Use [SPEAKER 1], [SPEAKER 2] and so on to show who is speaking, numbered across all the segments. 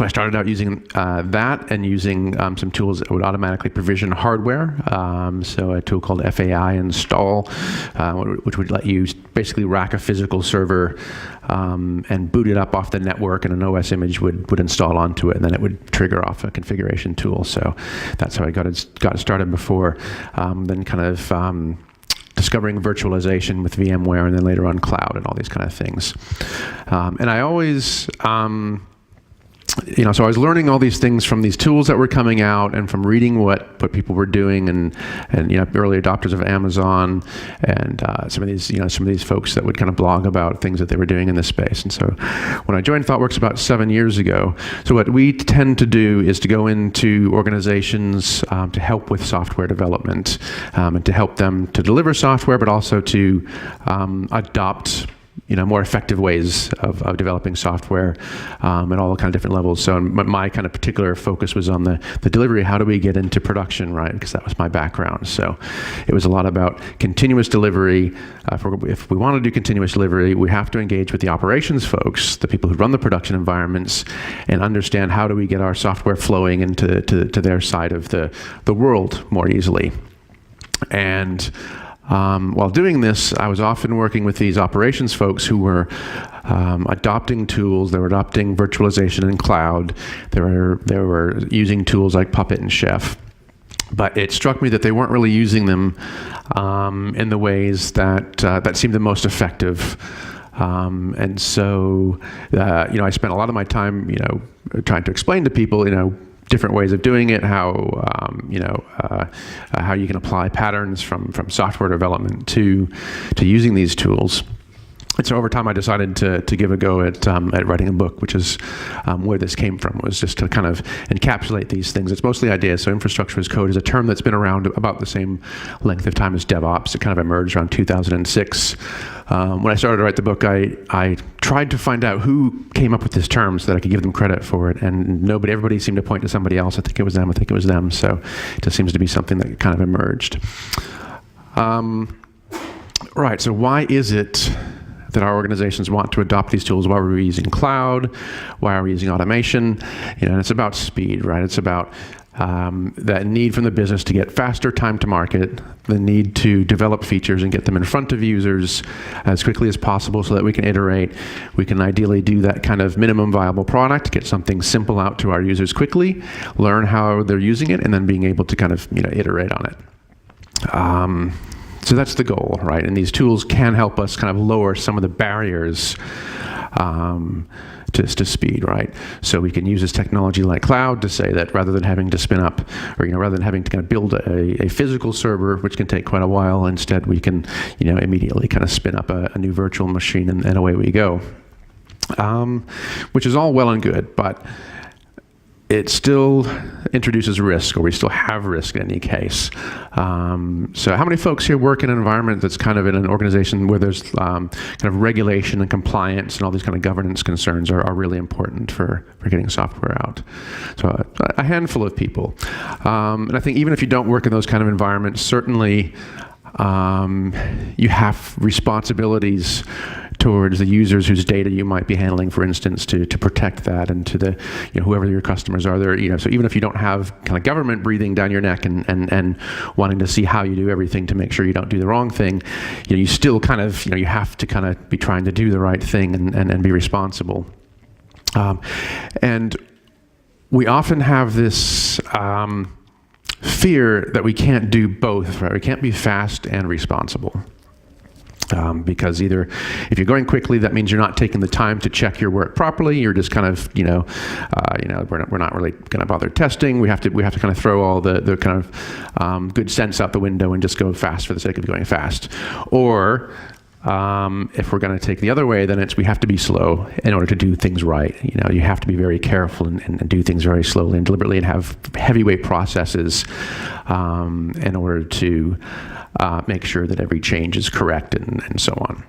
[SPEAKER 1] So I started out using that and using some tools that would automatically provision hardware. So a tool called FAI install, which would let you basically rack a physical server and boot it up off the network, and an OS image would install onto it, and then it would trigger off a configuration tool. So that's how I got it started before. Then kind of discovering virtualization with VMware, and then later on cloud and all these kind of things. And I always, so I was learning all these things from these tools that were coming out, and from reading what people were doing, and early adopters of Amazon, and some of these folks that would kind of blog about things that they were doing in this space. And so when I joined ThoughtWorks about 7 years ago, so what we tend to do is to go into organizations to help with software development, and to help them to deliver software, but also to adopt more effective ways of developing software at all the kind of different levels. So my kind of particular focus was on the delivery. How do we get into production, right? Because that was my background. So it was a lot about continuous delivery. If we want to do continuous delivery, we have to engage with the operations folks, the people who run the production environments, and understand how do we get our software flowing into their side of the world more easily. And while doing this, I was often working with these operations folks who were adopting tools. They were adopting virtualization and cloud. They were using tools like Puppet and Chef. But it struck me that they weren't really using them in the ways that seemed the most effective. And so, I spent a lot of my time, trying to explain to people, different ways of doing it, how you can apply patterns from software development to using these tools. And so over time, I decided to give a go at writing a book, which is where this came from, was just to kind of encapsulate these things. It's mostly ideas. So infrastructure as code is a term that's been around about the same length of time as DevOps. It kind of emerged around 2006. When I started to write the book, I tried to find out who came up with this term so that I could give them credit for it, and everybody seemed to point to somebody else. I think it was them. So it just seems to be something that kind of emerged. Right, so why is it that our organizations want to adopt these tools? Why are we using cloud? Why are we using automation? And it's about speed, right? It's about that need from the business to get faster time to market, the need to develop features and get them in front of users as quickly as possible so that we can iterate. We can ideally do that kind of minimum viable product, get something simple out to our users quickly, learn how they're using it, and then being able to kind of iterate on it. So that's the goal, right? And these tools can help us kind of lower some of the barriers to speed, right? So we can use this technology like cloud to say that rather than having to spin up, or rather than having to kind of build a physical server, which can take quite a while, instead we can immediately kind of spin up a new virtual machine, and away we go. Which is all well and good, but it still introduces risk, or we still have risk in any case. So how many folks here work in an environment that's kind of in an organization where there's kind of regulation and compliance and all these kind of governance concerns are really important for getting software out? So a handful of people. And I think even if you don't work in those kind of environments, certainly you have responsibilities towards the users whose data you might be handling, for instance, to protect that, and to the whoever your customers are there. So even if you don't have kind of government breathing down your neck and wanting to see how you do everything to make sure you don't do the wrong thing, you still kind of you have to kind of be trying to do the right thing and be responsible. And we often have this fear that we can't do both, right? We can't be fast and responsible. Because either if you're going quickly, that means you're not taking the time to check your work properly. You're just kind of, we're not really going to bother testing. We have to kind of throw all the kind of good sense out the window and just go fast for the sake of going fast. Or if we're going to take the other way, then we have to be slow in order to do things right. You have to be very careful and do things very slowly and deliberately, and have heavyweight processes in order to make sure that every change is correct and so on.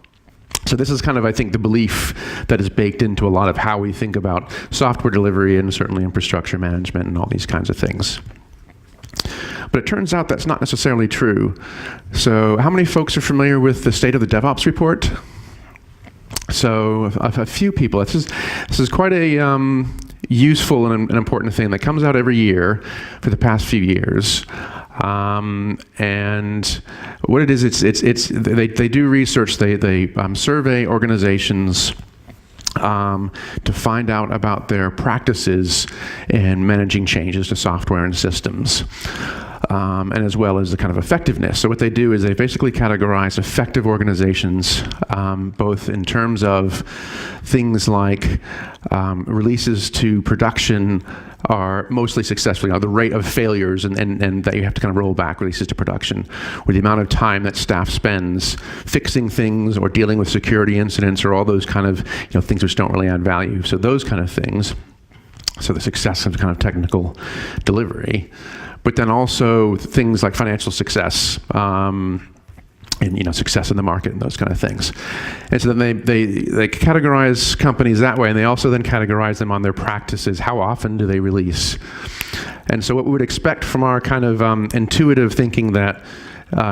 [SPEAKER 1] So this is kind of, I think, the belief that is baked into a lot of how we think about software delivery, and certainly infrastructure management and all these kinds of things. But it turns out that's not necessarily true. So how many folks are familiar with the State of the DevOps report? So a few people. This is quite a useful and an important thing that comes out every year for the past few years. And what it is, they do research. They survey organizations to find out about their practices in managing changes to software and systems. And as well as the kind of effectiveness. So what they do is they basically categorize effective organizations, both in terms of things like releases to production are mostly successful, the rate of failures and that you have to kind of roll back releases to production, or the amount of time that staff spends fixing things or dealing with security incidents or all those kind of things which don't really add value. So those kind of things. So the success of kind of technical delivery. But then also things like financial success, and success in the market and those kind of things. And so then they categorize companies that way, and they also then categorize them on their practices. How often do they release? And so what we would expect from our kind of intuitive thinking that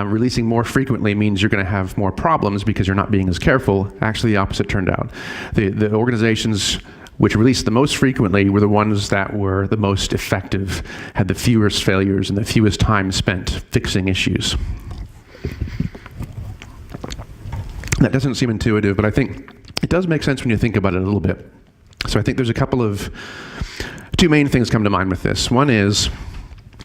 [SPEAKER 1] releasing more frequently means you're going to have more problems because you're not being as careful, actually the opposite turned out. The organizations which released the most frequently were the ones that were the most effective, had the fewest failures and the fewest time spent fixing issues. That doesn't seem intuitive, but I think it does make sense when you think about it a little bit. So I think there's two main things come to mind with this. One is,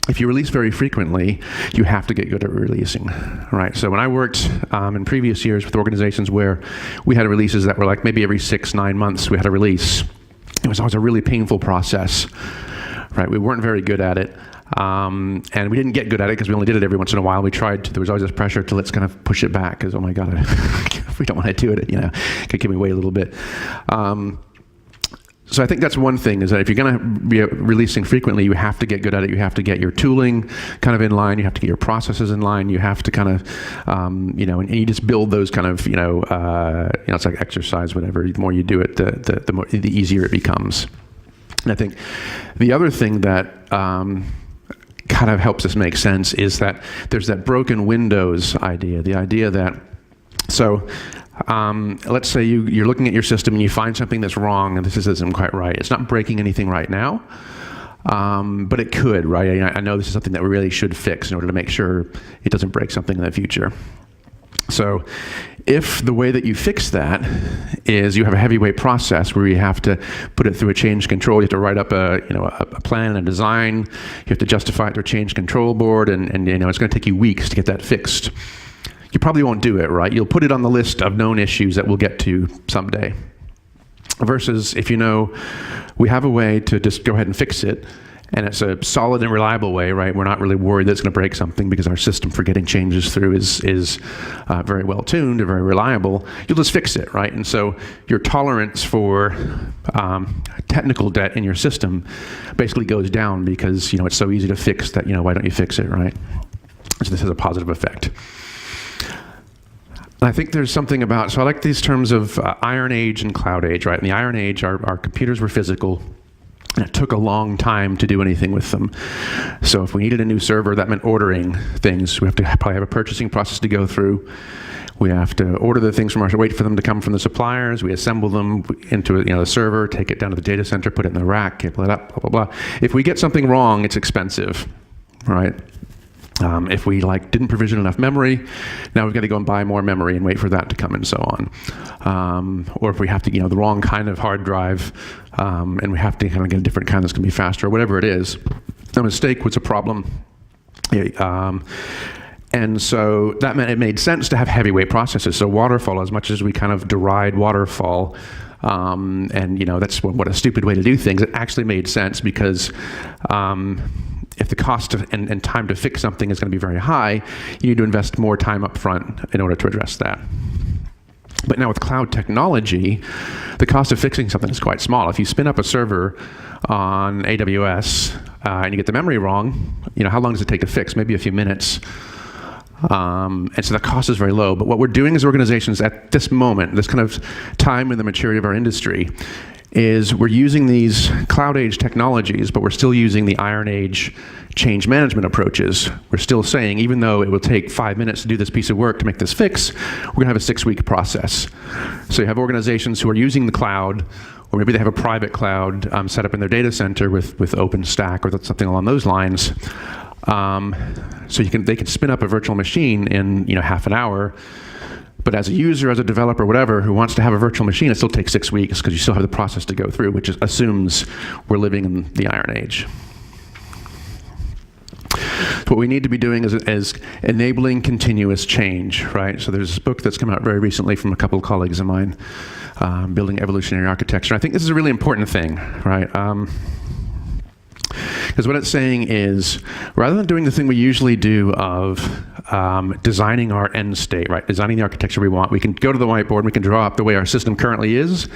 [SPEAKER 1] if you release very frequently, you have to get good at releasing, right? So when I worked in previous years with organizations where we had releases that were like maybe every 6-9 months we had a release, it was always a really painful process, right? We weren't very good at it. And we didn't get good at it because we only did it every once in a while. We tried to, there was always this pressure to let's kind of push it back because, oh my God, if we don't want to do it, it could give me away a little bit. So I think that's one thing, is that if you're going to be releasing frequently, you have to get good at it. You have to get your tooling kind of in line. You have to get your processes in line. You have to kind of, and you just build those kind of, it's like exercise, whatever. The more you do it, the easier it becomes. And I think the other thing that kind of helps us make sense is that there's that broken windows idea, the idea that, let's say you're looking at your system and you find something that's wrong and this isn't quite right. It's not breaking anything right now, but it could, right? I know this is something that we really should fix in order to make sure it doesn't break something in the future. So if the way that you fix that is you have a heavyweight process where you have to put it through a change control, you have to write up a plan and a design, you have to justify it to a change control board, and it's going to take you weeks to get that fixed. You probably won't do it, right? You'll put it on the list of known issues that we'll get to someday. Versus if we have a way to just go ahead and fix it, and it's a solid and reliable way, right? We're not really worried that it's going to break something because our system for getting changes through is very well tuned or very reliable. You'll just fix it, right? And so your tolerance for technical debt in your system basically goes down because it's so easy to fix that why don't you fix it, right? So this has a positive effect. I think there's something about, so I like these terms of Iron Age and Cloud Age, right? In the Iron Age, our computers were physical, and it took a long time to do anything with them. So if we needed a new server, that meant ordering things. We have to probably have a purchasing process to go through. We have to order the things wait for them to come from the suppliers. We assemble them into the server, take it down to the data center, put it in the rack, cable it up, blah, blah, blah. If we get something wrong, it's expensive, right? If we didn't provision enough memory, now we've got to go and buy more memory and wait for that to come and so on. Or if we have to, the wrong kind of hard drive, and we have to kind of get a different kind that's going to be faster, or whatever it is. A mistake was a problem. And so that meant it made sense to have heavyweight processes. So waterfall, as much as we kind of deride waterfall, and that's what a stupid way to do things, it actually made sense because if the cost and time to fix something is going to be very high, you need to invest more time up front in order to address that. But now with cloud technology, the cost of fixing something is quite small. If you spin up a server on AWS and you get the memory wrong, how long does it take to fix? Maybe a few minutes. And so the cost is very low. But what we're doing as organizations at this moment, this kind of time in the maturity of our industry, is we're using these cloud age technologies, but we're still using the Iron Age change management approaches. We're still saying, even though it will take 5 minutes to do this piece of work to make this fix, we're going to have a 6-week process. So you have organizations who are using the cloud or maybe they have a private cloud set up in their data center with OpenStack or something along those lines. So they can spin up a virtual machine in half an hour. But as a user, as a developer, whatever, who wants to have a virtual machine, it still takes 6 weeks because you still have the process to go through, which assumes we're living in the Iron Age. So what we need to be doing is enabling continuous change, right? So there's this book that's come out very recently from a couple of colleagues of mine, Building Evolutionary Architecture. I think this is a really important thing, right? Because what it's saying is, rather than doing the thing we usually do of designing our end state, right, designing the architecture we want, we can go to the whiteboard and we can draw up the way our system currently is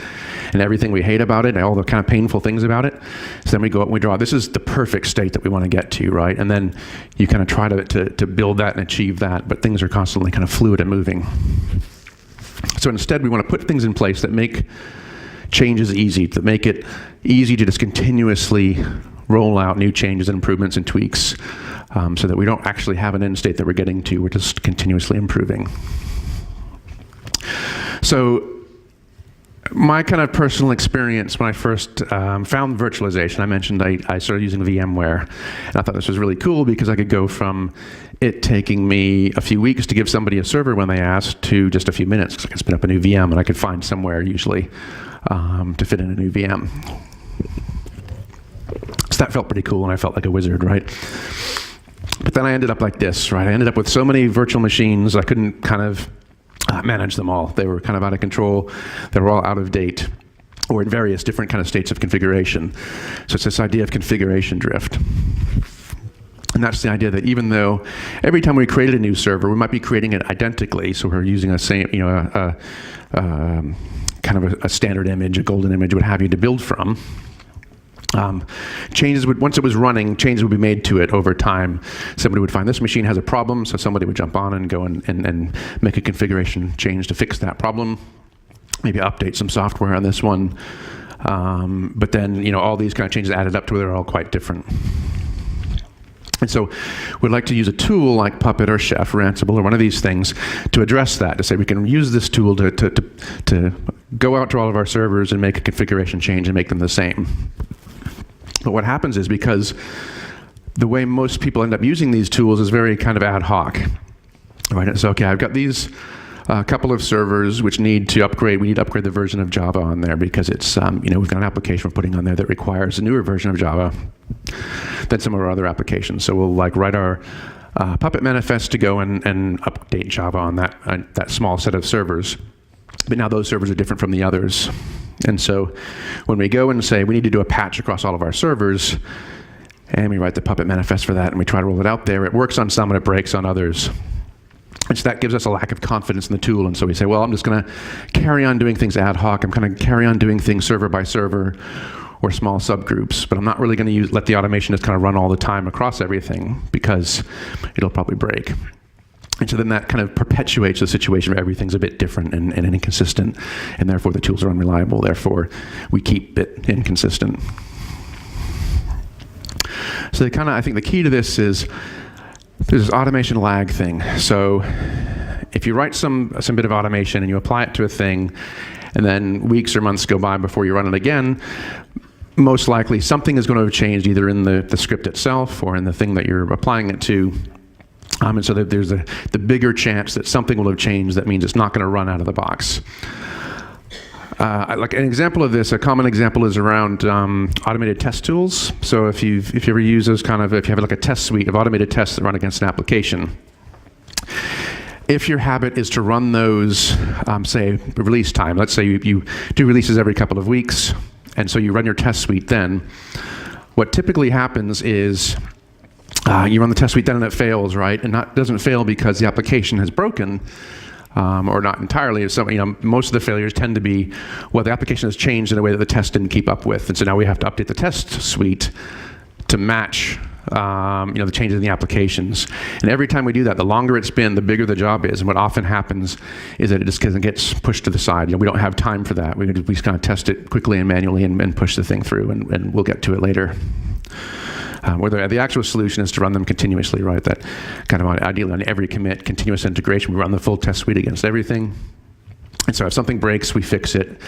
[SPEAKER 1] and everything we hate about it and all the kind of painful things about it. So then we go up and we draw, this is the perfect state that we want to get to, right? And then you kind of try to build that and achieve that, but things are constantly kind of fluid and moving. So instead, we want to put things in place that make changes easy, to make it easy to just continuously roll out new changes and improvements and tweaks so that we don't actually have an end state that we're getting to. We're just continuously improving. So my kind of personal experience when I first found virtualization, I mentioned I started using VMware. And I thought this was really cool because I could go from it taking me a few weeks to give somebody a server when they asked to just a few minutes because I could spin up a new VM and I could find somewhere usually to fit in a new VM. So that felt pretty cool, and I felt like a wizard, right? But then I ended up like this, right? I ended up with so many virtual machines, I couldn't kind of manage them all. They were kind of out of control. They were all out of date, or in various different kind of states of configuration. So it's this idea of configuration drift. And that's the idea that even though every time we created a new server, we might be creating it identically, so we're using a same, kind of a standard image, a golden image, what have you, to build from. Changes would, once it was running, changes would be made to it over time. Somebody would find this machine has a problem, so somebody would jump on and go and make a configuration change to fix that problem. Maybe update some software on this one. But then, all these kind of changes added up to where they're all quite different. And so we'd like to use a tool like Puppet or Chef or Ansible or one of these things to address that, to say we can use this tool to go out to all of our servers and make a configuration change and make them the same. But what happens is, because the way most people end up using these tools is very kind of ad hoc, right? So, okay, I've got these couple of servers which need to upgrade. We need to upgrade the version of Java on there because it's, we've got an application we're putting on there that requires a newer version of Java than some of our other applications. So we'll write our Puppet manifest to go and update Java on that small set of servers. But now those servers are different from the others. And so when we go and say we need to do a patch across all of our servers, and we write the Puppet manifest for that, and we try to roll it out there, it works on some and it breaks on others. And so that gives us a lack of confidence in the tool. And so we say, well, I'm just going to carry on doing things ad hoc. I'm going to carry on doing things server by server or small subgroups, but I'm not really going to let the automation just kind of run all the time across everything because it'll probably break. And so then that kind of perpetuates the situation where everything's a bit different and inconsistent, and therefore the tools are unreliable. Therefore, we keep it inconsistent. So I think the key to this is there's this automation lag thing. So if you write some bit of automation and you apply it to a thing, and then weeks or months go by before you run it again, most likely something is going to have changed either in the script itself or in the thing that you're applying it to. And so there's the bigger chance that something will have changed that means it's not going to run out of the box. Like an example of this, a common example is around automated test tools. So if you ever use those if you have like a test suite of automated tests that run against an application, if your habit is to run those, say, release time, let's say you do releases every couple of weeks, and so you run your test suite then, what typically happens is you run the test suite then and it fails, right? And it doesn't fail because the application has broken, or not entirely. So, most of the failures tend to be, well, the application has changed in a way that the test didn't keep up with. And so now we have to update the test suite to match the changes in the applications. And every time we do that, the longer it's been, the bigger the job is. And what often happens is that it just gets pushed to the side. We don't have time for that. We just kind of test it quickly and manually and push the thing through, and we'll get to it later. Where the actual solution is to run them continuously, right? That kind of ideally on every commit, continuous integration, we run the full test suite against everything. And so if something breaks, we fix it.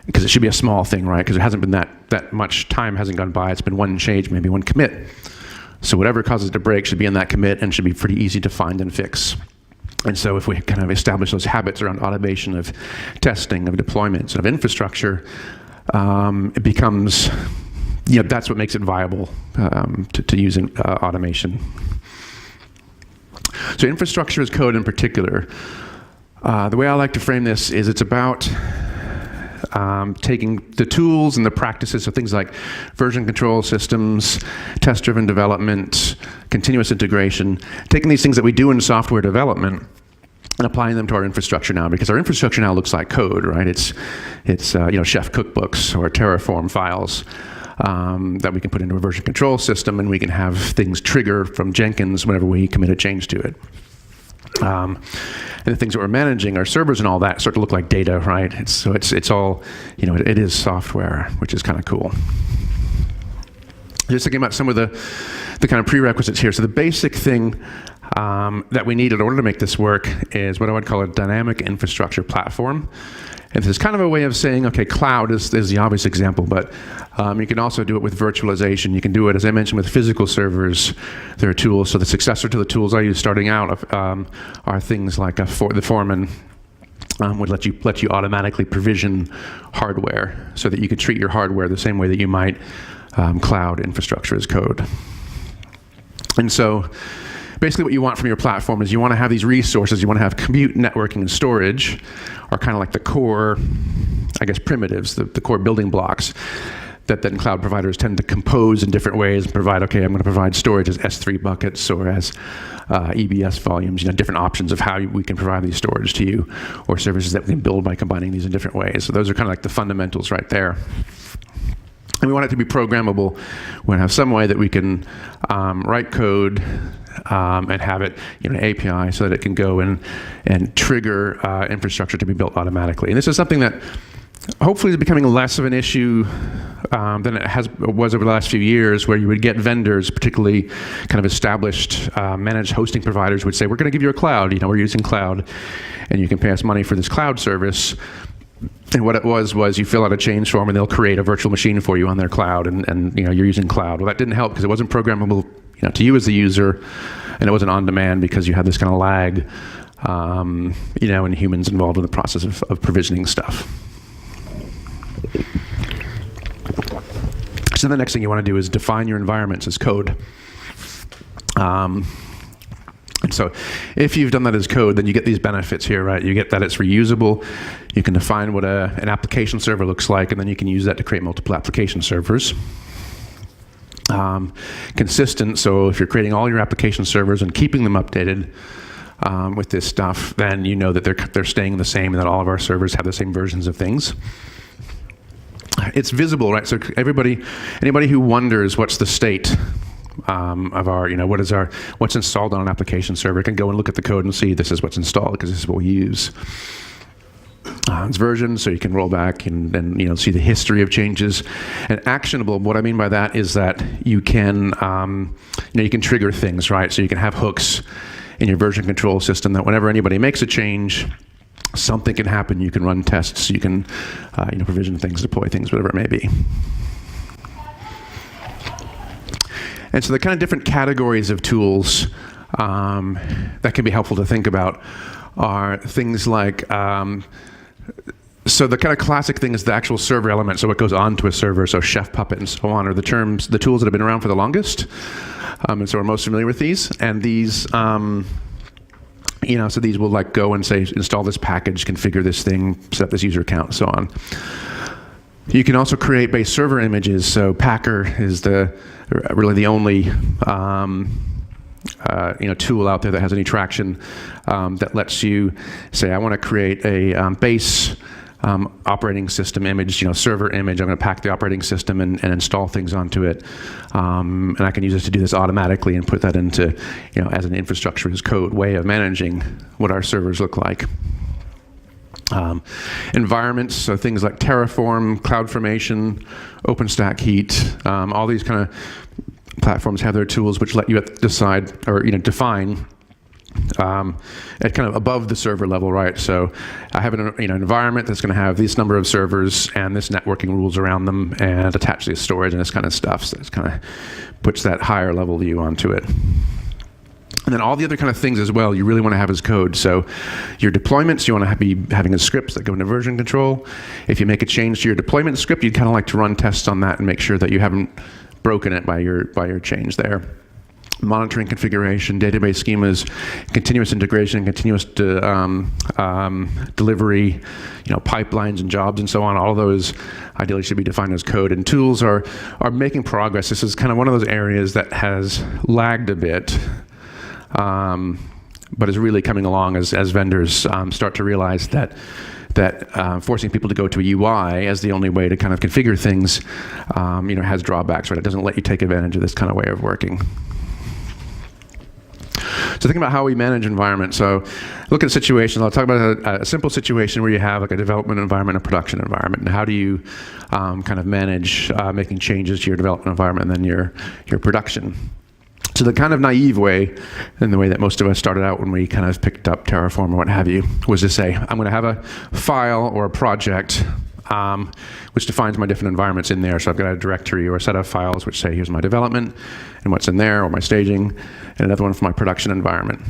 [SPEAKER 1] because it should be a small thing, right? Because it hasn't been that much time hasn't gone by. It's been one change, maybe one commit. So whatever causes it to break should be in that commit and should be pretty easy to find and fix. And so if we kind of establish those habits around automation of testing, of deployments, and of infrastructure, it becomes, that's what makes it viable to use in, automation. So infrastructure as code in particular, the way I like to frame this is it's about taking the tools and the practices, so things like version control systems, test-driven development, continuous integration, taking these things that we do in software development and applying them to our infrastructure now, because our infrastructure now looks like code, right? It's chef cookbooks or Terraform files that we can put into a version control system, and we can have things trigger from Jenkins whenever we commit a change to it. And the things that we're managing, our servers and all that, start to look like data, right? It's all, it is software, which is kind of cool. Just thinking about some of the kind of prerequisites here. So the basic thing that we need in order to make this work is what I would call a dynamic infrastructure platform. And this is kind of a way of saying, okay, cloud is the obvious example, but you can also do it with virtualization. You can do it, as I mentioned, with physical servers. There are tools. So the successor to the tools I use starting out are things like the Foreman would let you automatically provision hardware so that you could treat your hardware the same way that you might cloud infrastructure as code. And so basically what you want from your platform is you want to have these resources. You want to have compute, networking, and storage are kind of like the core, I guess, primitives, the core building blocks that then cloud providers tend to compose in different ways and provide, okay, I'm going to provide storage as S3 buckets or as EBS volumes, different options of how we can provide these storage to you, or services that we can build by combining these in different ways. So those are kind of like the fundamentals right there. And we want it to be programmable. We want to have some way that we can write code and have it, an API so that it can go and trigger infrastructure to be built automatically. And this is something that hopefully is becoming less of an issue than it was over the last few years, where you would get vendors, particularly kind of established managed hosting providers, would say, we're going to give you a cloud. We're using cloud, and you can pay us money for this cloud service. And what it was you fill out a change form and they'll create a virtual machine for you on their cloud, and you're using cloud. Well, that didn't help because it wasn't programmable to you as the user, and it wasn't on demand because you had this kind of lag, and humans involved in the process of provisioning stuff. So the next thing you want to do is define your environments as code. And so if you've done that as code, then you get these benefits here, right? You get that it's reusable. You can define what an application server looks like, and then you can use that to create multiple application servers. Consistent, so if you're creating all your application servers and keeping them updated with this stuff, then you know that they're staying the same and that all of our servers have the same versions of things. It's visible, right? So anybody who wonders what's the state of our, what's installed on an application server can go and look at the code and see this is what's installed because this is what we use. It's versioned, so you can roll back and see the history of changes. And actionable, what I mean by that is that you can you can trigger things, right? So you can have hooks in your version control system that whenever anybody makes a change, something can happen. You can run tests. You can provision things, deploy things, whatever it may be. And so the kind of different categories of tools that can be helpful to think about are things like, so the kind of classic thing is the actual server element, so what goes onto a server, so Chef, Puppet, and so on are the tools that have been around for the longest. And so we're most familiar with these. And these, so these will go and say, install this package, configure this thing, set up this user account, and so on. You can also create base server images. So Packer is really the only tool out there that has any traction that lets you say, I want to create a base operating system image, server image. I'm going to pack the operating system and install things onto it, and I can use this to do this automatically and put that into, as an infrastructure as code way of managing what our servers look like. Environments, so things like Terraform, CloudFormation, OpenStack Heat, all these kind of platforms have their tools which let you decide or define at kind of above the server level, right? So I have an environment that's going to have this number of servers and this networking rules around them and attach this storage and this kind of stuff. So it kind of puts that higher level view onto it. And then all the other kind of things as well you really want to have as code. So your deployments, you want to be having scripts that go into version control. If you make a change to your deployment script, you'd kind of like to run tests on that and make sure that you haven't broken it by your change there. Monitoring configuration, database schemas, continuous integration, continuous delivery, pipelines and jobs and so on. All of those ideally should be defined as code. And tools are making progress. This is kind of one of those areas that has lagged a bit, but is really coming along as vendors start to realize that forcing people to go to a UI as the only way to kind of configure things, has drawbacks, right? It doesn't let you take advantage of this kind of way of working. So think about how we manage environments. So look at situations. I'll talk about a simple situation where you have like a development environment, a production environment, and how do you kind of manage making changes to your development environment and then your production. So the kind of naive way, and the way that most of us started out when we kind of picked up Terraform or what have you, was to say, I'm going to have a file or a project which defines my different environments in there. So I've got a directory or a set of files which say, here's my development and what's in there, or my staging, and another one for my production environment.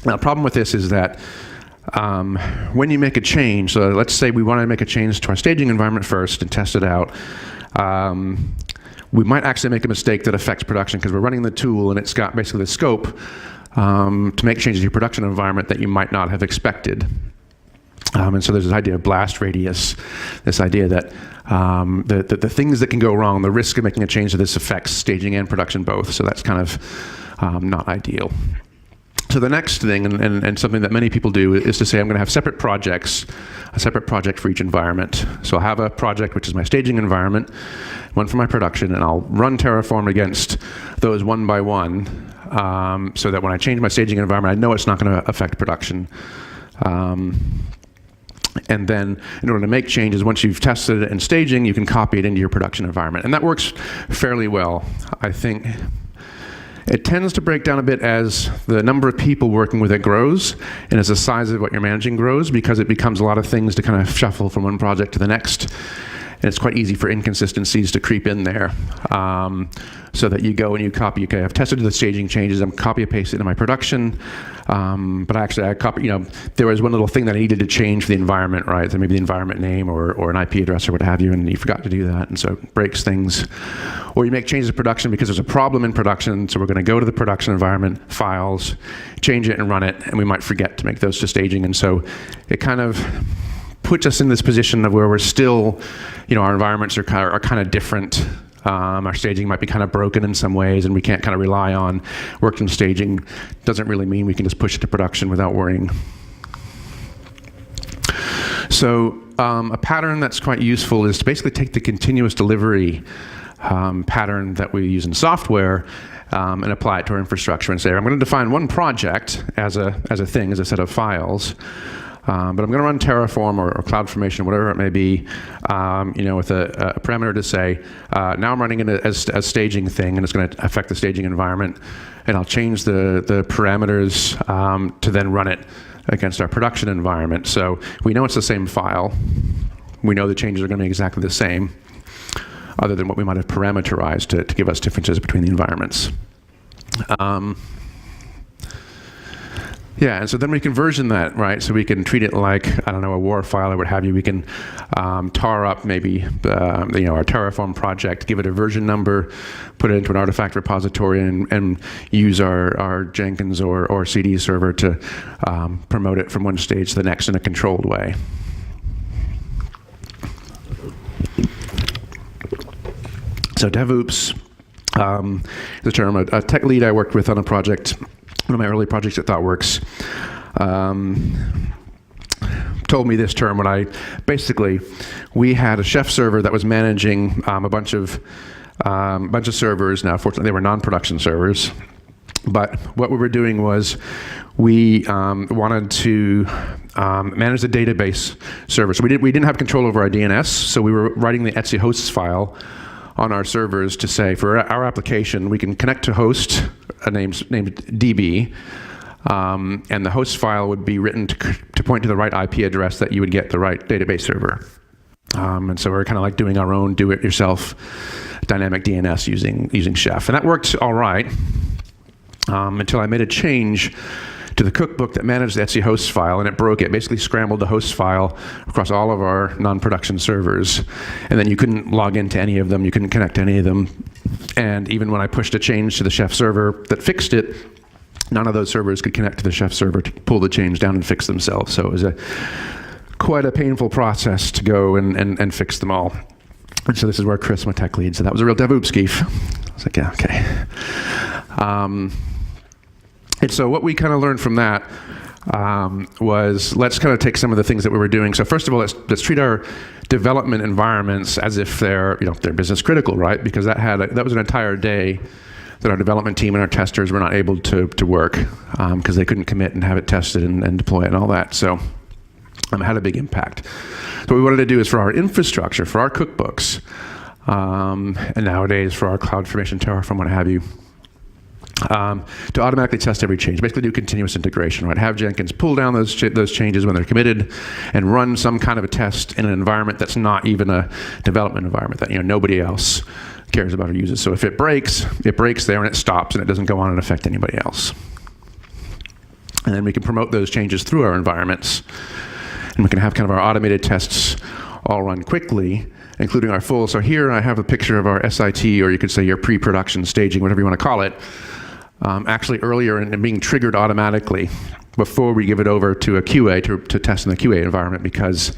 [SPEAKER 1] Now, the problem with this is that when you make a change, so let's say we want to make a change to our staging environment first and test it out, we might actually make a mistake that affects production because we're running the tool and it's got basically the scope to make changes to your production environment that you might not have expected. And so there's this idea of blast radius, this idea that the things that can go wrong, the risk of making a change to this affects staging and production both. So that's kind of not ideal. So the next thing, and something that many people do, is to say I'm going to have separate projects, a separate project for each environment. So I'll have a project which is my staging environment, one for my production, and I'll run Terraform against those one by one, so that when I change my staging environment, I know it's not going to affect production. And then in order to make changes, once you've tested it in staging, you can copy it into your production environment. And that works fairly well. I think it tends to break down a bit as the number of people working with it grows and as the size of what you're managing grows, because it becomes a lot of things to kind of shuffle from one project to the next. And it's quite easy for inconsistencies to creep in there. So that you go and you copy, okay, I've tested the staging changes, I'm copy and paste it into my production, but actually I copy, there was one little thing that I needed to change for the environment, right? So maybe the environment name or an IP address or what have you, and you forgot to do that, and so it breaks things. Or you make changes to production because there's a problem in production, so we're going to go to the production environment, files, change it and run it, and we might forget to make those to staging, and so it kind of puts us in this position of where we're still, our environments are kind of different. Our staging might be kind of broken in some ways, and we can't kind of rely on working staging. Doesn't really mean we can just push it to production without worrying. So a pattern that's quite useful is to basically take the continuous delivery pattern that we use in software and apply it to our infrastructure and say, I'm going to define one project as a thing, as a set of files. But I'm going to run Terraform or CloudFormation, whatever it may be, with a parameter to say, now I'm running it as a staging thing, and it's going to affect the staging environment. And I'll change the parameters to then run it against our production environment. So we know it's the same file. We know the changes are going to be exactly the same, other than what we might have parameterized to give us differences between the environments. Yeah, and so then we can version that, right? So we can treat it like, a WAR file or what have you. We can tar up maybe, our Terraform project, give it a version number, put it into an artifact repository, and use our Jenkins or CD server to promote it from one stage to the next in a controlled way. So DevOps is a term. A tech lead I worked with on a project, one of my early projects at ThoughtWorks, told me this term when we had a chef server that was managing a bunch of servers. Now, fortunately, they were non-production servers. But what we were doing was we wanted to manage the database server. So we didn't have control over our DNS, so we were writing the etc hosts file on our servers to say, for our application, we can connect to host named DB, and the host file would be written to point to the right IP address that you would get the right database server. And so we're kind of like doing our own do-it-yourself dynamic DNS using Chef. And that worked all right until I made a change to the cookbook that managed the etc host file, and it broke it. Basically scrambled the host file across all of our non-production servers, and then you couldn't log into any of them, you couldn't connect to any of them. And even when I pushed a change to the Chef server that fixed it, none of those servers could connect to the Chef server to pull the change down and fix themselves. So it was quite a painful process to go and fix them all. And so this is where Chris, my tech lead, said that was a real DevOps Kief. I was like, yeah, okay. And so what we kind of learned from that was let's kind of take some of the things that we were doing. So first of all, let's treat our development environments as if they're business critical, right? Because that was an entire day that our development team and our testers were not able to work because they couldn't commit and have it tested and deploy it and all that. So it had a big impact. So what we wanted to do is for our infrastructure, for our cookbooks, and nowadays for our CloudFormation, Terraform, what have you, to automatically test every change, basically do continuous integration, right? Have Jenkins pull down those changes when they're committed and run some kind of a test in an environment that's not even a development environment that nobody else cares about or uses. So if it breaks there and it stops and it doesn't go on and affect anybody else. And then we can promote those changes through our environments, and we can have kind of our automated tests all run quickly, including our full. So here I have a picture of our SIT, or you could say your pre-production staging, whatever you want to call it, actually earlier and being triggered automatically before we give it over to a QA to test in the QA environment, because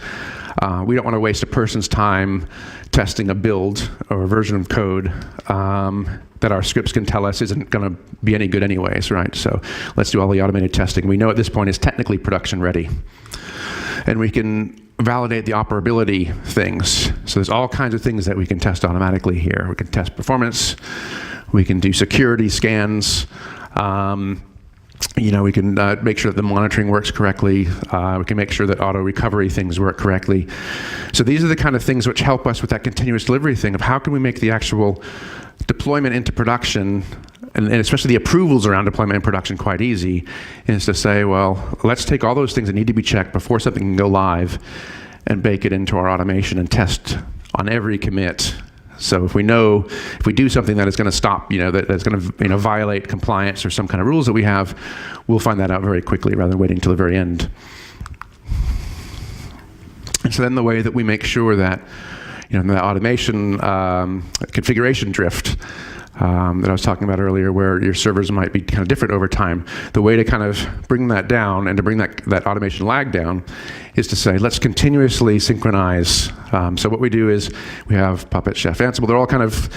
[SPEAKER 1] we don't want to waste a person's time testing a build or a version of code that our scripts can tell us isn't going to be any good anyways, right? So let's do all the automated testing. We know at this point it's technically production ready. And we can validate the operability things. So there's all kinds of things that we can test automatically here. We can test performance. We can do security scans. We can make sure that the monitoring works correctly. We can make sure that auto recovery things work correctly. So these are the kind of things which help us with that continuous delivery thing of how can we make the actual deployment into production, and especially the approvals around deployment in production, quite easy, is to say, well, let's take all those things that need to be checked before something can go live and bake it into our automation and test on every commit. So if we do something that is going to stop, that's going to violate compliance or some kind of rules that we have, we'll find that out very quickly rather than waiting till the very end. And so then the way that we make sure that, the automation configuration drift that I was talking about earlier, where your servers might be kind of different over time, the way to kind of bring that down and to bring that automation lag down is to say, let's continuously synchronize. So what we do is we have Puppet, Chef, Ansible. They're all kind of,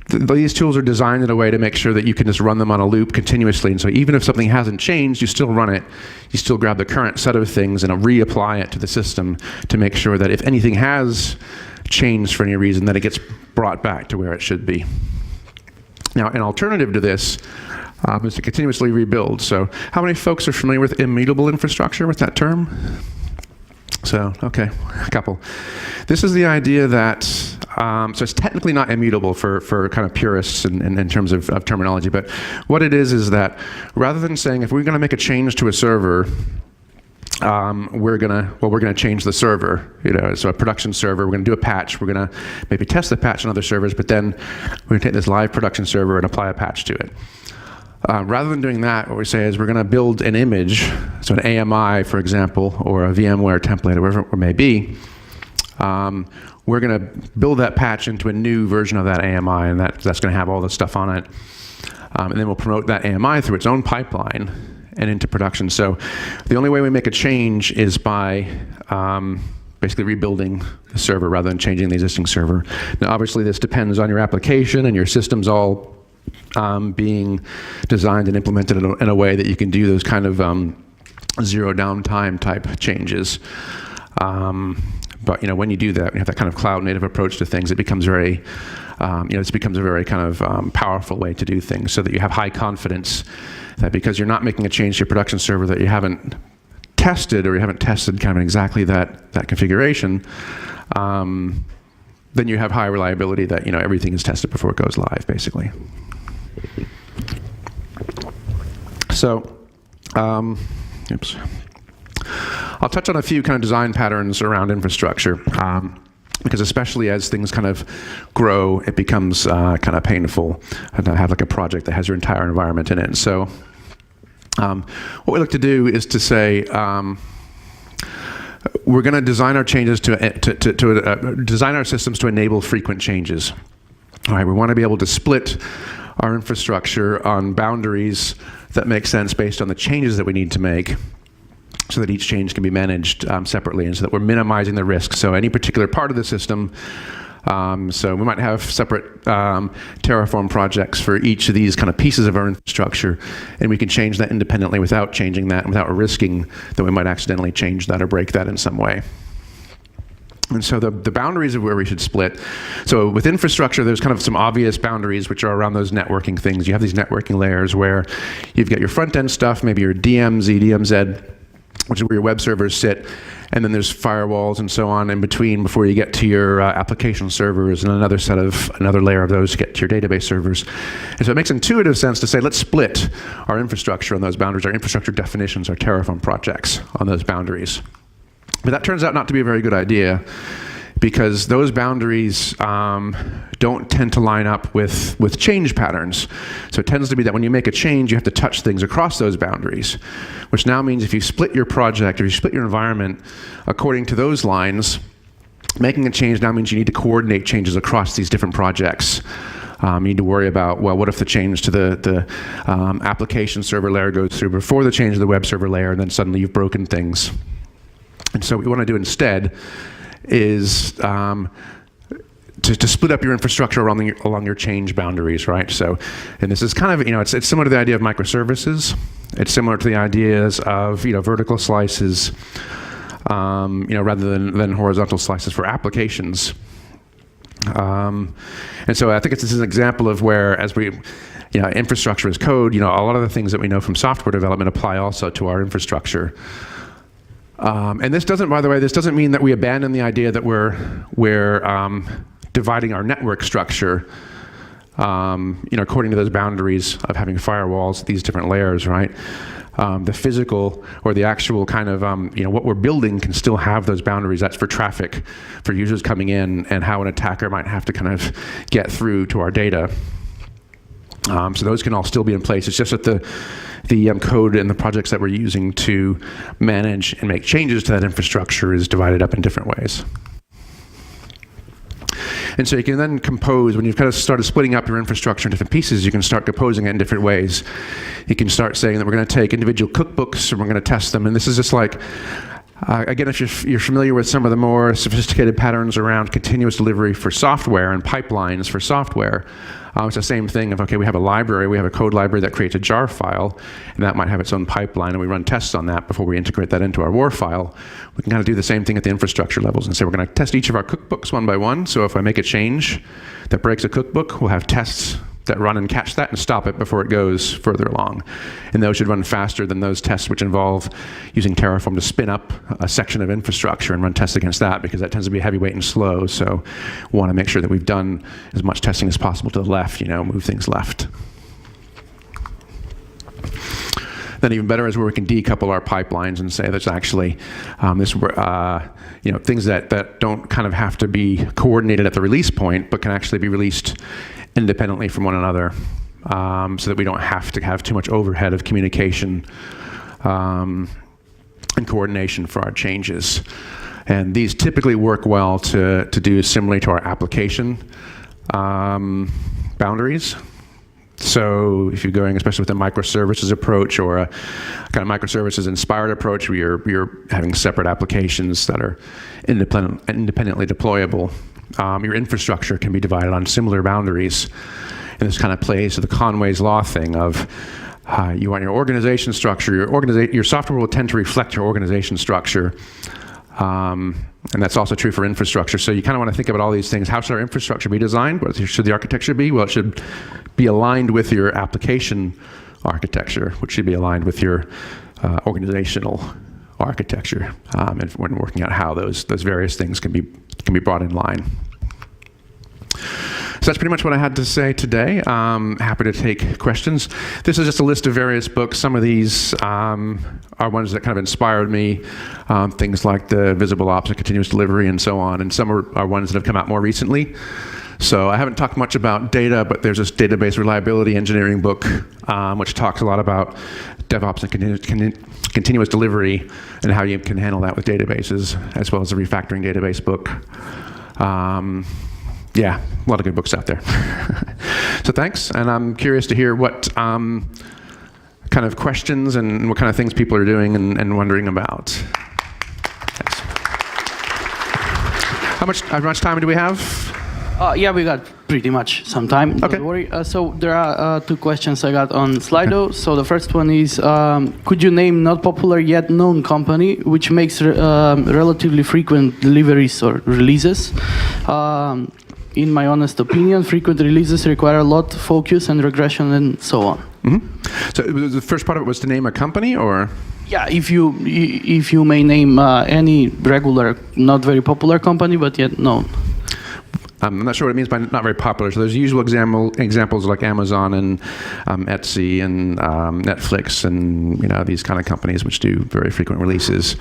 [SPEAKER 1] these tools are designed in a way to make sure that you can just run them on a loop continuously. And so even if something hasn't changed, you still run it. You still grab the current set of things and reapply it to the system to make sure that if anything has changed for any reason, that it gets brought back to where it should be. Now, an alternative to this is to continuously rebuild. So how many folks are familiar with immutable infrastructure, with that term? So, okay, a couple. This is the idea that, so it's technically not immutable for kind of purists in terms of terminology, but what it is that rather than saying if we're going to make a change to a server, we're gonna change the server. So a production server, we're gonna do a patch. We're gonna maybe test the patch on other servers, but then we're gonna take this live production server and apply a patch to it. Rather than doing that, what we say is we're gonna build an image, so an AMI, for example, or a VMware template, or whatever it may be. We're gonna build that patch into a new version of that AMI, and that's gonna have all the stuff on it. And then we'll promote that AMI through its own pipeline and into production. So the only way we make a change is by basically rebuilding the server rather than changing the existing server. Now, obviously, this depends on your application and your systems all being designed and implemented in a way that you can do those kind of zero downtime type changes. But when you do that, when you have that kind of cloud native approach to things, it becomes very, this becomes a very kind of powerful way to do things, so that you have high confidence that because you're not making a change to your production server that you haven't tested, or you haven't tested kind of exactly that configuration, then you have high reliability that everything is tested before it goes live, basically. So Oops. I'll touch on a few kind of design patterns around infrastructure, because especially as things kind of grow, it becomes kind of painful to have like a project that has your entire environment in it. So what we like to do is to say, we're going to design our changes design our systems to enable frequent changes. All right, we want to be able to split our infrastructure on boundaries that make sense based on the changes that we need to make, so that each change can be managed separately, and so that we're minimizing the risk. So any particular part of the system, so we might have separate Terraform projects for each of these kind of pieces of our infrastructure, and we can change that independently without changing that, and without risking that we might accidentally change that or break that in some way. And so the boundaries of where we should split. So with infrastructure, there's kind of some obvious boundaries which are around those networking things. You have these networking layers where you've got your front-end stuff, maybe your DMZ, DMZ, which is where your web servers sit, and then there's firewalls and so on in between before you get to your application servers, and another layer of those to get to your database servers. And so it makes intuitive sense to say, let's split our infrastructure on those boundaries, our infrastructure definitions, our Terraform projects on those boundaries. But that turns out not to be a very good idea, because those boundaries don't tend to line up with change patterns. So it tends to be that when you make a change, you have to touch things across those boundaries, which now means if you split your project or you split your environment according to those lines, making a change now means you need to coordinate changes across these different projects. You need to worry about, well, what if the change to the application server layer goes through before the change to the web server layer, and then suddenly you've broken things. And so what we want to do instead is to split up your infrastructure along your change boundaries, right? So, and this is kind of, it's similar to the idea of microservices. It's similar to the ideas of, vertical slices, rather than horizontal slices for applications. And so I think this is an example of where, as we, infrastructure as code, a lot of the things that we know from software development apply also to our infrastructure. And this doesn't, by the way, mean that we abandon the idea that we're dividing our network structure, according to those boundaries of having firewalls, these different layers, right? The physical or the actual kind of, what we're building can still have those boundaries. That's for traffic, for users coming in, and how an attacker might have to kind of get through to our data. So those can all still be in place. It's just that the code and the projects that we're using to manage and make changes to that infrastructure is divided up in different ways. And so you can then compose, when you've kind of started splitting up your infrastructure in different pieces, you can start composing it in different ways. You can start saying that we're going to take individual cookbooks and we're going to test them. And this is just like, again, if you're familiar with some of the more sophisticated patterns around continuous delivery for software and pipelines for software, it's the same thing of, okay, we have a library, we have a code library that creates a jar file, and that might have its own pipeline, and we run tests on that before we integrate that into our WAR file. We can kind of do the same thing at the infrastructure levels and say we're going to test each of our cookbooks one by one. So if I make a change that breaks a cookbook, we'll have tests that run and catch that and stop it before it goes further along. And those should run faster than those tests which involve using Terraform to spin up a section of infrastructure and run tests against that, because that tends to be heavyweight and slow. So we want to make sure that we've done as much testing as possible to the left, move things left. Then even better is where we can decouple our pipelines and say there's actually things that don't kind of have to be coordinated at the release point, but can actually be released independently from one another, so that we don't have to have too much overhead of communication and coordination for our changes. And these typically work well to do similarly to our application boundaries. So if you're going, especially with a microservices approach or a kind of microservices inspired approach, where you're having separate applications that are independently deployable, your infrastructure can be divided on similar boundaries. And this kind of plays to the Conway's law thing of you want your organization structure, your software will tend to reflect your organization structure. And that's also true for infrastructure. So you kind of want to think about all these things. How should our infrastructure be designed? What should the architecture be? Well, it should be aligned with your application architecture, which should be aligned with your organizational architecture, and when working out how those various things can be brought in line. So that's pretty much what I had to say today. Happy to take questions. This is just a list of various books. Some of these are ones that kind of inspired me, things like the Visible Ops and Continuous Delivery and so on, and some are ones that have come out more recently. So I haven't talked much about data, but there's this database reliability engineering book, which talks a lot about DevOps and continuous delivery and how you can handle that with databases, as well as a refactoring database book. Yeah, a lot of good books out there. So thanks, and I'm curious to hear what kind of questions and what kind of things people are doing and wondering about. Thanks. How much time do we have?
[SPEAKER 2] Yeah, we got pretty much some time.
[SPEAKER 1] Okay.
[SPEAKER 2] Don't worry. So there are two questions I got on Slido. Okay. So the first one is, could you name not popular yet known company which makes relatively frequent deliveries or releases? In my honest opinion, frequent releases require a lot of focus and regression and so on.
[SPEAKER 1] Mm-hmm. So the first part of it was to name a company, or?
[SPEAKER 2] Yeah, if you may name any regular, not very popular company, but yet known.
[SPEAKER 1] I'm not sure what it means by not very popular. So there's usual examples like Amazon and Etsy and Netflix and these kind of companies which do very frequent releases.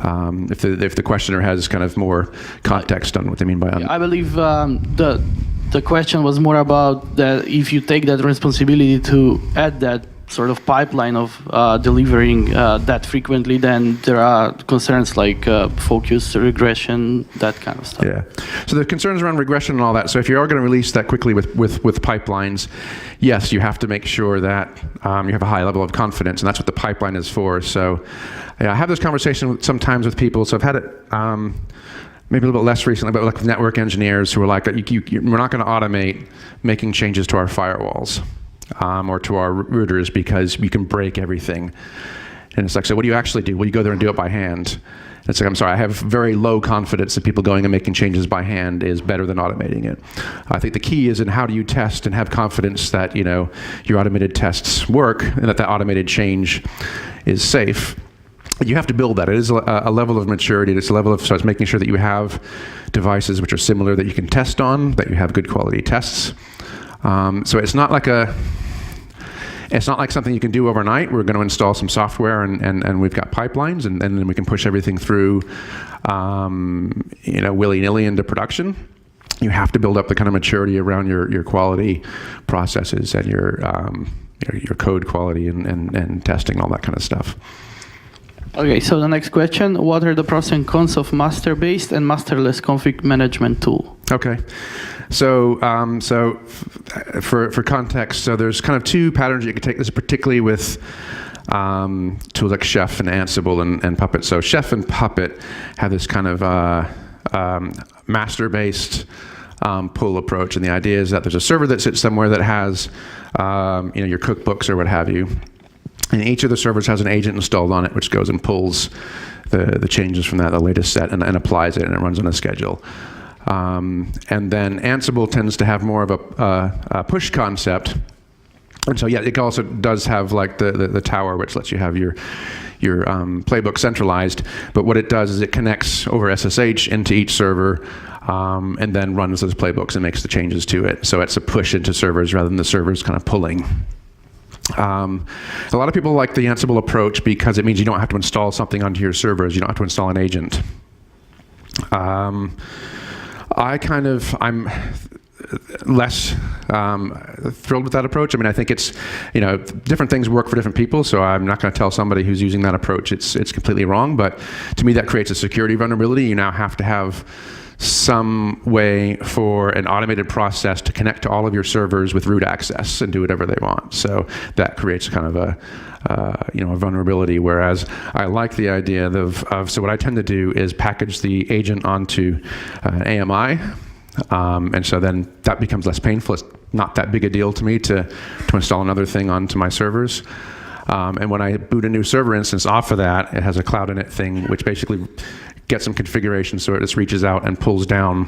[SPEAKER 1] If the questioner has kind of more context on what they mean by
[SPEAKER 2] I believe the question was more about that if you take that responsibility to add that sort of pipeline of delivering that frequently, then there are concerns like focus, regression, that kind of stuff.
[SPEAKER 1] Yeah. So the concerns around regression and all that. So if you are going to release that quickly with pipelines, yes, you have to make sure that you have a high level of confidence, and that's what the pipeline is for. So I have this conversation sometimes with people. So I've had it maybe a little bit less recently, but like with network engineers who are like, we're not going to automate making changes to our firewalls. Or to our routers because we can break everything. And it's like, so what do you actually do? Well, you go there and do it by hand. And it's like, I'm sorry, I have very low confidence that people going and making changes by hand is better than automating it. I think the key is in how do you test and have confidence that your automated tests work and that automated change is safe. You have to build that. It is a level of maturity. It's a level of, so it's making sure that you have devices which are similar that you can test on, that you have good quality tests. So it's not like something you can do overnight. We're going to install some software and we've got pipelines and then we can push everything through, willy-nilly into production. You have to build up the kind of maturity around your quality processes and your code quality and testing, all that kind of stuff.
[SPEAKER 2] Okay, so the next question, what are the pros and cons of Masterbased and Masterless config management tool?
[SPEAKER 1] Okay, so for context, so there's kind of two patterns you can take. This is particularly with tools like Chef and Ansible and Puppet. So Chef and Puppet have this kind of master-based pull approach, and the idea is that there's a server that sits somewhere that has your cookbooks or what have you. And each of the servers has an agent installed on it, which goes and pulls the changes from the latest set and applies it, and it runs on a schedule. And then Ansible tends to have more of a push concept. And so, yeah, it also does have like the tower, which lets you have your playbook centralized. But what it does is it connects over SSH into each server and then runs those playbooks and makes the changes to it. So it's a push into servers rather than the servers kind of pulling. A lot of people like the Ansible approach because it means you don't have to install something onto your servers. You don't have to install an agent. I'm less thrilled with that approach. I mean, I think it's, different things work for different people, so I'm not going to tell somebody who's using that approach it's completely wrong, but to me that creates a security vulnerability. You now have to have some way for an automated process to connect to all of your servers with root access and do whatever they want. So that creates kind of a vulnerability, whereas I like the idea of so what I tend to do is package the agent onto AMI, and so then that becomes less painful. It's not that big a deal to me to install another thing onto my servers. And when I boot a new server instance off of that, it has a cloud init thing, which basically gets some configuration so it just reaches out and pulls down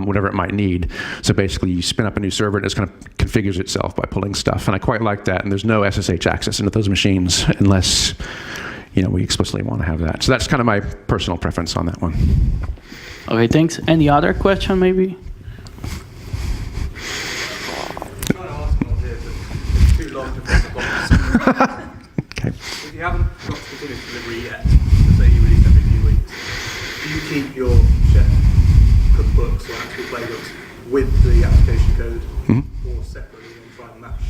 [SPEAKER 1] whatever it might need. So basically you spin up a new server and it just kind of configures itself by pulling stuff. And I quite like that. And there's no SSH access into those machines unless we explicitly want to have that. So that's kind of my personal preference on that one.
[SPEAKER 2] Okay, thanks. Any other question maybe?
[SPEAKER 3] long before the box.
[SPEAKER 1] Okay.
[SPEAKER 3] If you haven't got to continuous delivery yet, so say you release every few weeks, do you keep your chef cookbooks or actual playbooks with the application code or separately and try and match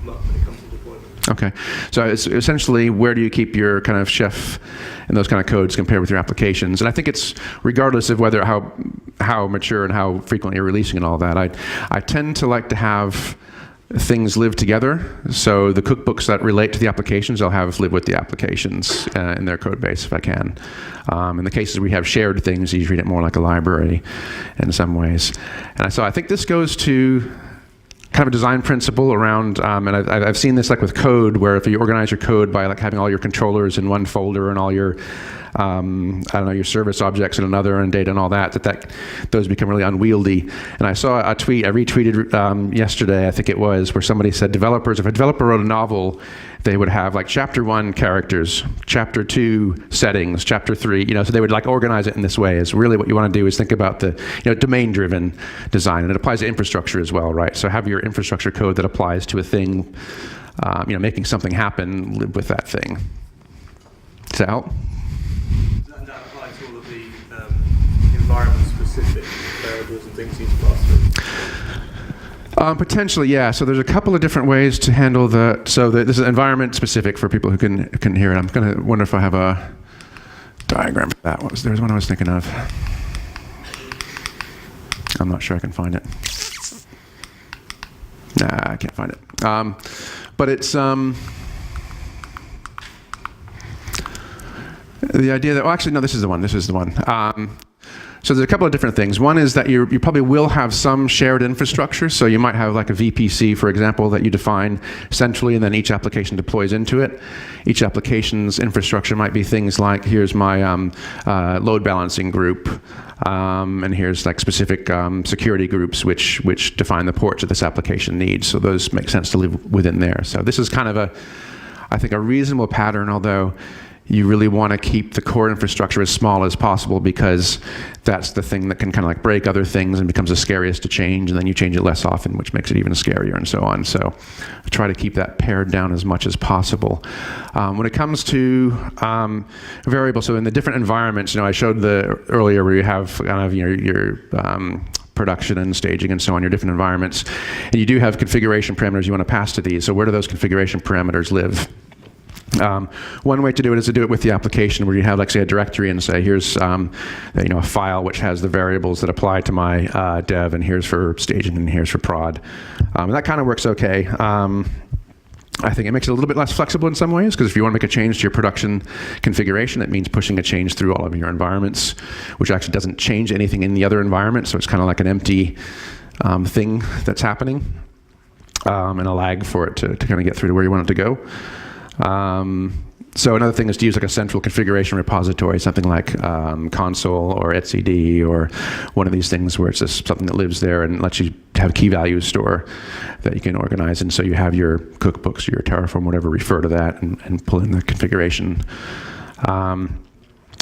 [SPEAKER 3] them up when it comes to deployment?
[SPEAKER 1] Okay, so it's essentially, where do you keep your kind of chef and those kind of codes compared with your applications? And I think it's regardless of whether how mature and how frequently you're releasing and all that. I tend to like to have things live together. So the cookbooks that relate to the applications, I'll have live with the applications in their code base if I can. In the cases we have shared things, you treat it more like a library in some ways. And so I think this goes to kind of a design principle around, and I've seen this like with code, where if you organize your code by like having all your controllers in one folder and all your, I don't know, your service objects in another and data and all that those become really unwieldy. And I saw a tweet, I retweeted yesterday, I think it was, where somebody said if a developer wrote a novel, they would have like chapter 1 characters, chapter 2 settings, chapter 3, so they would like organize it in this way. Is really what you want to do is think about the domain-driven design, and it applies to infrastructure as well, right? So have your infrastructure code that applies to a thing, making something happen, live with that thing. Does that help?
[SPEAKER 3] And that applies to all of the environment-specific variables and things you need to pass through?
[SPEAKER 1] Potentially, yeah. So there's a couple of different ways to handle this is environment specific for people who can hear it. I'm going to wonder if I have a diagram for that. There's one I was thinking of. I'm not sure I can find it. Nah, I can't find it. But it's the idea that, actually, no, this is the one. So there's a couple of different things. One is that you probably will have some shared infrastructure. So you might have like a VPC, for example, that you define centrally, and then each application deploys into it. Each application's infrastructure might be things like, here's my load balancing group, and here's like specific security groups which define the ports that this application needs. So those make sense to live within there. So this is kind of I think a reasonable pattern, although you really want to keep the core infrastructure as small as possible, because that's the thing that can kind of like break other things and becomes the scariest to change, and then you change it less often, which makes it even scarier, and so on. So I try to keep that pared down as much as possible. When it comes to variables, so in the different environments, I showed earlier where you have kind of your production and staging and so on, your different environments, and you do have configuration parameters you want to pass to these. So where do those configuration parameters live? One way to do it is to do it with the application, where you have, like, say, a directory, and say, here's a file which has the variables that apply to my dev, and here's for staging, and here's for prod. And that kind of works okay. I think it makes it a little bit less flexible in some ways, because if you want to make a change to your production configuration, it means pushing a change through all of your environments, which actually doesn't change anything in the other environment, so it's kind of like an empty thing that's happening, and a lag for it to kind of get through to where you want it to go. So another thing is to use like a central configuration repository, something like console or etcd, or one of these things where it's just something that lives there and lets you have key value store that you can organize. And so you have your cookbooks, your Terraform, whatever, refer to that and pull in the configuration.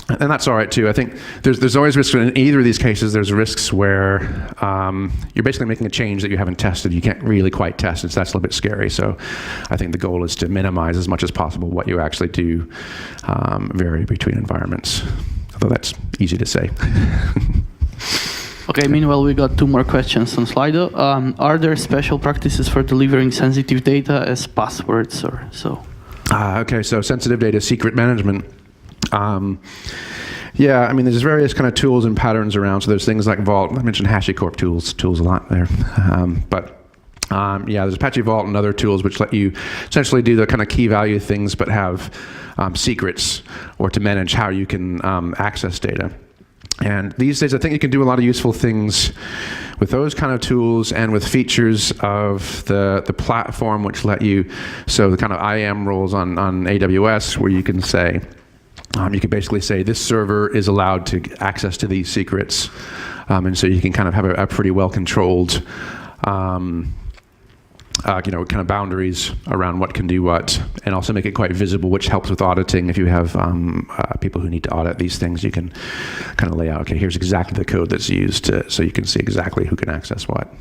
[SPEAKER 1] And that's all right too. I think there's always risks in either of these cases. There's risks where you're basically making a change that you haven't tested. You can't really quite test it, so that's a little bit scary. So I think the goal is to minimize as much as possible what you actually do vary between environments. Although that's easy to say.
[SPEAKER 2] Okay, meanwhile, we got 2 more questions on Slido. Are there special practices for delivering sensitive data as passwords or so?
[SPEAKER 1] Okay, so sensitive data secret management. Yeah, I mean, there's various kind of tools and patterns around. So there's things like Vault. I mentioned HashiCorp tools a lot there. Yeah, there's Apache Vault and other tools which let you essentially do the kind of key value things, but have secrets, or to manage how you can access data. And these days, I think you can do a lot of useful things with those kind of tools, and with features of the platform which let you, so the kind of IAM rules on AWS, where you can say, you can basically say this server is allowed to access to these secrets, and so you can kind of have a pretty well controlled, kind of boundaries around what can do what, and also make it quite visible, which helps with auditing. If you have people who need to audit these things, you can kind of lay out, okay, here's exactly the code that's used, so you can see exactly who can access what.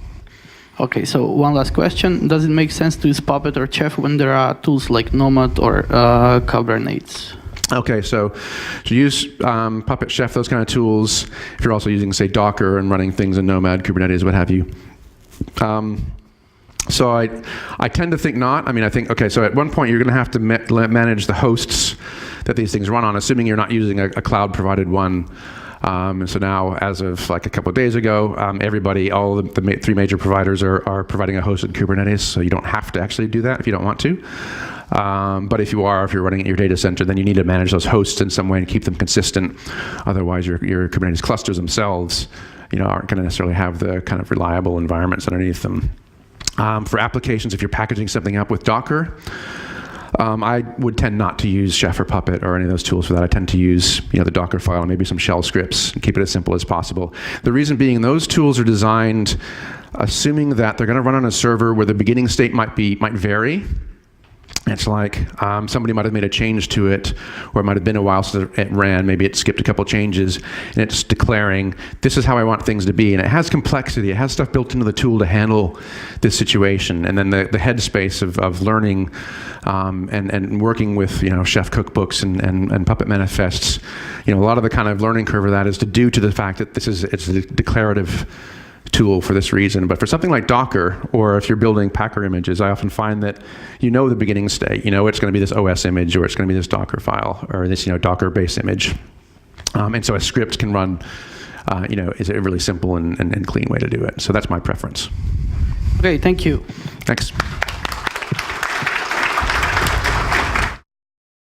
[SPEAKER 2] Okay, so one last question. Does it make sense to use Puppet or Chef when there are tools like Nomad or Kubernetes?
[SPEAKER 1] Okay, so to use Puppet, Chef, those kind of tools, if you're also using, say, Docker and running things in Nomad, Kubernetes, what have you. So I tend to think not. I mean, I think, okay, so at one point you're going to have to manage the hosts that these things run on, assuming you're not using a cloud-provided one. And so now, as of like a couple of days ago, everybody, all the three major providers are providing a hosted Kubernetes, so you don't have to actually do that if you don't want to. But if you're running at your data center, then you need to manage those hosts in some way and keep them consistent. Otherwise, your Kubernetes clusters themselves, aren't going to necessarily have the kind of reliable environments underneath them. For applications, if you're packaging something up with Docker, I would tend not to use Chef or Puppet or any of those tools for that. I tend to use the Docker file and maybe some shell scripts and keep it as simple as possible. The reason being, those tools are designed assuming that they're going to run on a server where the beginning state might vary. It's like somebody might have made a change to it, or it might have been a while since it ran. Maybe it skipped a couple changes, and it's declaring, this is how I want things to be. And it has complexity. It has stuff built into the tool to handle this situation. And then the headspace of learning and working with Chef cookbooks and Puppet manifests. A lot of the kind of learning curve of that is due to the fact that it's a declarative tool for this reason. But for something like Docker, or if you're building Packer images, I often find that the beginning state. It's going to be this OS image, or it's going to be this Docker file, or this Docker base image. And so a script can run, is a really simple and clean way to do it. So that's my preference.
[SPEAKER 2] Okay, thank you.
[SPEAKER 1] Thanks.